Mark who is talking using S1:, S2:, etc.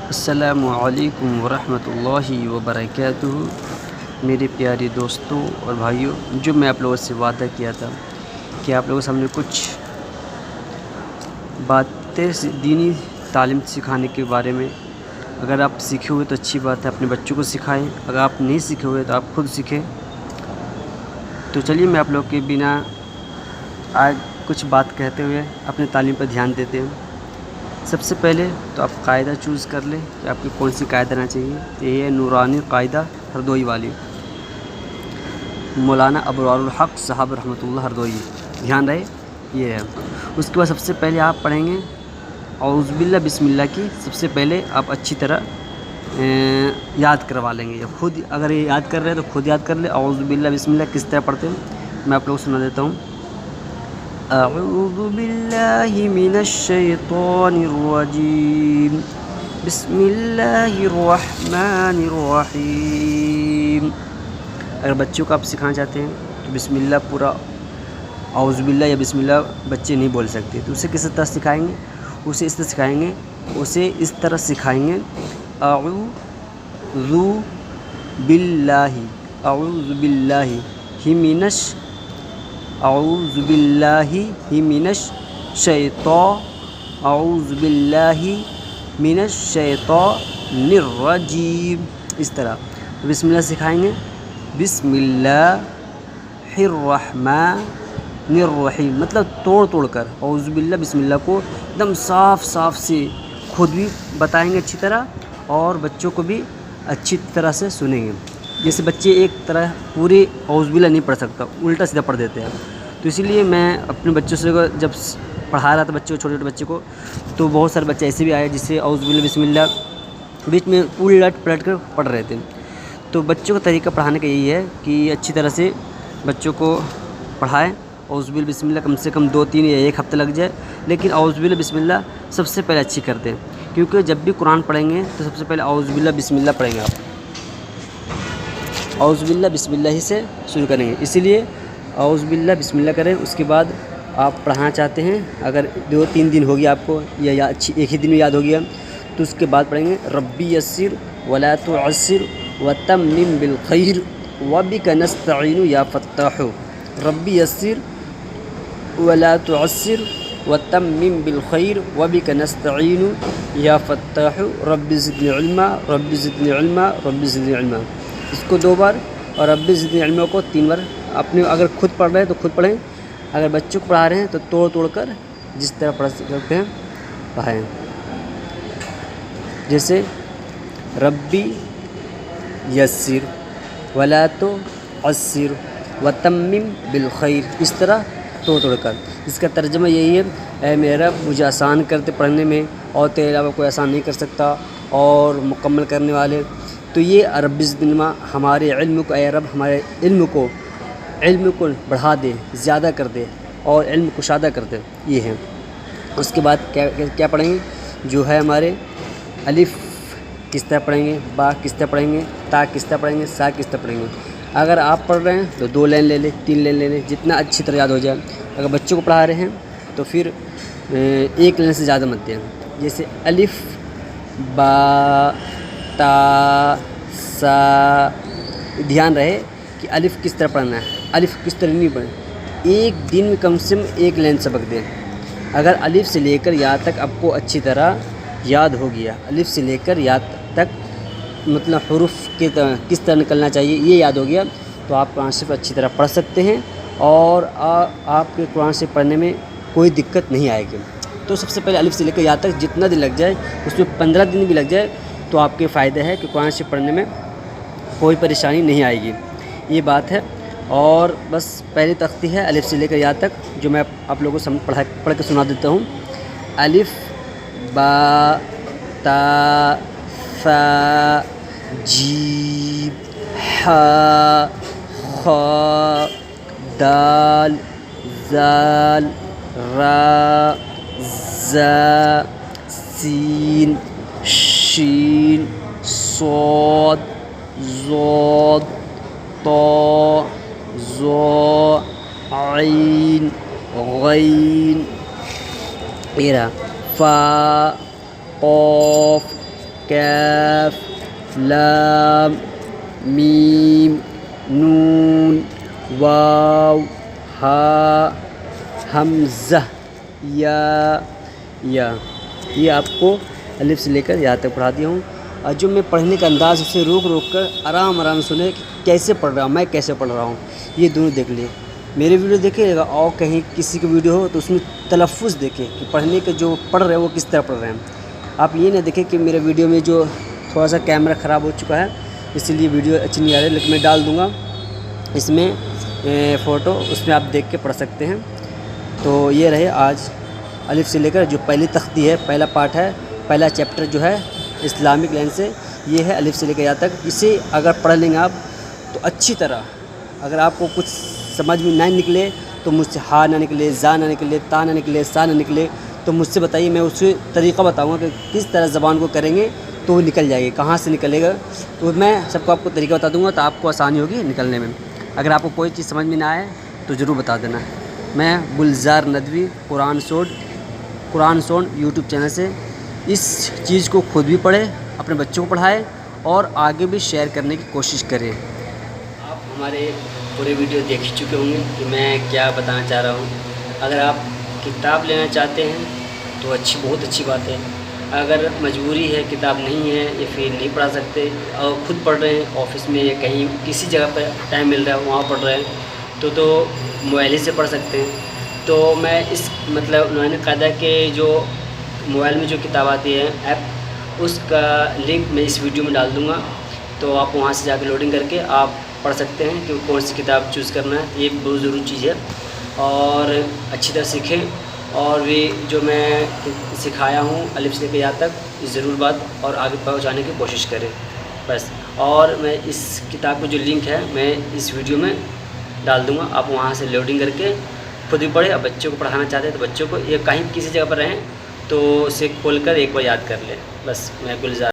S1: السلام علیکم ورحمۃ اللہ وبرکاتہ۔ میرے پیارے دوستوں اور بھائیوں، جو میں آپ لوگوں سے وعدہ کیا تھا کہ آپ لوگوں کے سامنے کچھ باتیں دینی تعلیم سکھانے کے بارے میں، اگر آپ سیکھے ہوئے تو اچھی بات ہے، اپنے بچوں کو سکھائیں، اگر آپ نہیں سیکھے ہوئے تو آپ خود سیکھیں۔ تو چلیے میں آپ لوگ کے بنا آج کچھ بات کہتے ہوئے اپنے تعلیم پر دھیان دیتے ہیں۔ سب سے پہلے تو آپ قاعدہ چوز کر لیں کہ آپ کی کون سی قاعدہ رہنا چاہیے۔ یہ ہے نورانی قاعدہ ہردوئی والی، مولانا ابرار الحق صاحب رحمۃ اللہ ہردوئی، دھیان رہے یہ ہے۔ اس کے بعد سب سے پہلے آپ پڑھیں گے اعوذ باللہ بسم اللہ کی، سب سے پہلے آپ اچھی طرح یاد کروا لیں گے، یا خود اگر یہ یاد کر رہے ہیں تو خود یاد کر لیں۔ اعوذ باللہ بسم اللہ کس طرح پڑھتے ہیں میں آپ لوگوں کو سنا دیتا ہوں۔ اعوذ باللہ من الشیطان الرجیم، بسم اللہ الرحمن الرحیم۔ اگر بچوں کو آپ سکھانا چاہتے ہیں تو بسم اللہ پورا اعوذ باللہ یا بسم اللہ بچے نہیں بول سکتے، تو اسے کس طرح سکھائیں گے؟ اسے اس طرح سکھائیں گے اعوذ باللہ، اعوذ باللہ اعوذ باللہ من الشیطان، اعوذ باللہ من الشیطان الرجیم، اس طرح بسم اللہ سکھائیں گے، بسم اللہ الرحمن الرحیم، مطلب توڑ کر اعوذ باللہ بسم اللہ کو ایک دم صاف سے خود بھی بتائیں گے اچھی طرح، اور بچوں کو بھی اچھی طرح سے سنیں گے۔ جیسے بچے ایک طرح پوری اعوذ باللہ نہیں پڑھ سکتا، الٹا سیدھا پڑھ دیتے ہیں، تو اسی لیے میں اپنے بچوں سے جب پڑھا رہا تھا بچوں کو، چھوٹے بچے کو، تو بہت سارے بچے ایسے بھی آئے جس سے اعوذ باللہ بسم اللہ بیچ میں الٹ پلٹ کر پڑھ رہے تھے۔ تو بچوں کا طریقہ پڑھانے کا یہی ہے کہ اچھی طرح سے بچوں کو پڑھائیں، اعوذ باللہ بسم اللہ کم سے کم 2-3 یا 1 ہفتہ لگ جائے، لیکن اعوذ باللہ بسم اللہ سب سے پہلے اچھی کرتے ہیں، کیونکہ جب بھی قرآن پڑھیں گے تو سب سے پہلے اعوذ باللہ بسم اللہ پڑھیں گے، آپ اعوذ باللہ بسم اللہ ہی سے شروع کریں گے، اسی لیے اعوذ باللہ بسم اللہ کریں۔ اس کے بعد آپ پڑھانا چاہتے ہیں، اگر 2-3 دن ہو گیا آپ کو، یا اچھی ایک ہی دن میں یاد ہو گیا، تو اس کے بعد پڑھیں گے ربی یسر ولا تعسر وتمم بالخیر وبک نستعین یا فتاح، ربی یسر ولا تعسر وتمم بالخیر وبک نستعین یا فتاح، رب زدنی علما رب زدنی علما رب زدنی علما، اس کو 2 بار، اور رب زدنی علما کو 3 بار۔ اپنے اگر خود پڑھ رہے ہیں تو خود پڑھیں، اگر بچوں کو پڑھا رہے ہیں تو توڑ کر جس طرح پڑھ سکتے ہیں پڑھائیں، جیسے ربی یسر ولا تعسر وتمم بالخیر، اس طرح توڑ کر۔ اس کا ترجمہ یہی ہے، اے میرا مجھے آسان کرتے پڑھنے میں، اور تیرے علاوہ کوئی آسان نہیں کر سکتا، اور مکمل کرنے والے۔ تو یہ رب زدنی علما، ہمارے علم کو، اے رب ہمارے علم کو بڑھا دے، زیادہ کر دے، اور علم کشادہ کر دے، یہ ہے۔ اس کے بعد کیا پڑھیں گے؟ جو ہے ہمارے الف کس طرح پڑھیں گے، با کس طرح پڑھیں گے، تا کس طرح پڑھیں گے، سا کس طرح پڑھیں گے۔ اگر آپ پڑھ رہے ہیں تو 2 لائن لے لیں، 3 لائن لے لیں، جتنا اچھی طرح یاد ہو جائے۔ اگر بچوں کو پڑھا رہے ہیں تو پھر 1 لائن سے زیادہ مت دیں، جیسے الف با تا سا، دھیان رہے کہ الف کس طرح پڑھنا ہے، الف کس طرح نہیں پڑھیں، ایک دن میں کم سے کم 1 لائن سبق دیں۔ اگر الف سے لے کر یا تک آپ کو اچھی طرح یاد ہو گیا، الف سے لے کر یا تک مطلب حروف کس طرح نکلنا چاہیے یہ یاد ہو گیا، تو آپ قرآن شریف اچھی طرح پڑھ سکتے ہیں، اور آپ کے قرآن شریف پڑھنے میں کوئی دقت نہیں آئے گی۔ تو سب سے پہلے الف سے لے کر یا تک جتنا دن لگ جائے، اس میں 15 دن بھی لگ جائے، تو آپ کے فائدہ ہے کہ قرآن شریف پڑھنے میں کوئی پریشانی نہیں آئے گی، یہ بات ہے۔ اور بس پہلی تختی ہے الف سے لے کر یا تک، جو میں آپ لوگوں کو پڑھ کے سنا دیتا ہوں۔ الف با تا ثا جیم حا خا دال ذال را زا سین شین صاد ضاد طا ظا عین غین، فا قاف کاف لام میم نون واو ہا حمزہ یا یہ آپ کو الف سے لے کر یہاں تک پڑھا دیا ہوں. اور جو میں پڑھنے کا انداز اسے روک کر آرام سنیں کہ کیسے پڑھ رہا ہوں میں، کیسے پڑھ رہا ہوں. یہ دونوں دیکھ لیں. میری ویڈیو دیکھیے گا اور کہیں کسی کی ویڈیو ہو تو اس میں تلفظ دیکھیں کہ پڑھنے کے جو پڑھ رہے ہیں وہ کس طرح پڑھ رہے ہیں. آپ یہ نہ دیکھیں کہ میرے ویڈیو میں جو تھوڑا سا کیمرہ خراب ہو چکا ہے اسی لیے ویڈیو اچھی نہیں آ رہی، لیکن میں ڈال دوں گا اس میں فوٹو، اس میں آپ دیکھ کے پڑھ سکتے ہیں. تو یہ رہے آج الف سے لے کر جو پہلی تختی ہے، پہلا پارٹ ہے، پہلا چیپٹر جو ہے اسلامک لائن سے، یہ ہے الف سے لے کر یہاں تک. اسے اگر پڑھ لیں گے آپ تو اچھی طرح، اگر آپ کو کچھ سمجھ میں نہ نکلے تو مجھ سے ہا نہ نکلے، زا نہ نکلے، تا نہ نکلے، سا نہ نکلے تو مجھ سے بتائیے، میں اسے طریقہ بتاؤں گا کہ کس طرح زبان کو کریں گے تو وہ نکل جائے گی، کہاں سے نکلے گا تو میں سب کو آپ کو طریقہ بتا دوں گا، تو آپ کو آسانی ہوگی نکلنے میں. اگر آپ کو کوئی چیز سمجھ میں نہ آئے تو ضرور بتا دینا. میں گلزار ندوی قرآن سونڈ یوٹیوب چینل سے اس چیز کو خود بھی پڑھے، اپنے بچوں کو پڑھائے اور آگے بھی شیئر کرنے کی کوشش کریں. آپ ہمارے پورے ویڈیو دیکھ چکے ہوں گے کہ میں کیا بتانا چاہ رہا ہوں. اگر آپ کتاب لینا چاہتے ہیں تو بہت اچھی بات ہے. اگر مجبوری ہے، کتاب نہیں ہے یا پھر نہیں پڑھا سکتے اور خود پڑھ رہے ہیں آفس میں یا کہیں کسی جگہ پہ ٹائم مل رہا ہے وہاں پڑھ رہے ہیں تو موبائل ہی سے پڑھ سکتے ہیں. تو میں انہوں نے قاعدہ کہ جو موبائل میں جو کتاب آتی ہے ایپ، اس کا لنک میں اس ویڈیو میں ڈال دوں گا، تو آپ وہاں سے جا کے لوڈنگ کر کے آپ پڑھ سکتے ہیں کہ کون سی کتاب چوز کرنا ہے. یہ بہت ضروری چیز ہے اور اچھی طرح سیکھیں. اور بھی جو میں سکھایا ہوں الف سے لے کے یہاں تک ضرور بات اور آگے پہنچانے کی کوشش کریں بس. اور میں اس کتاب کا جو لنک ہے میں اس ویڈیو میں ڈال دوں گا، آپ وہاں سے لوڈنگ کر کے خود بھی پڑھیں. اور بچوں کو پڑھانا چاہتے ہیں تو بچوں کو یہ کہیں کسی جگہ پر رہیں تو اسے کھول کر ایک بار یاد کر لیں. بس میں گلزار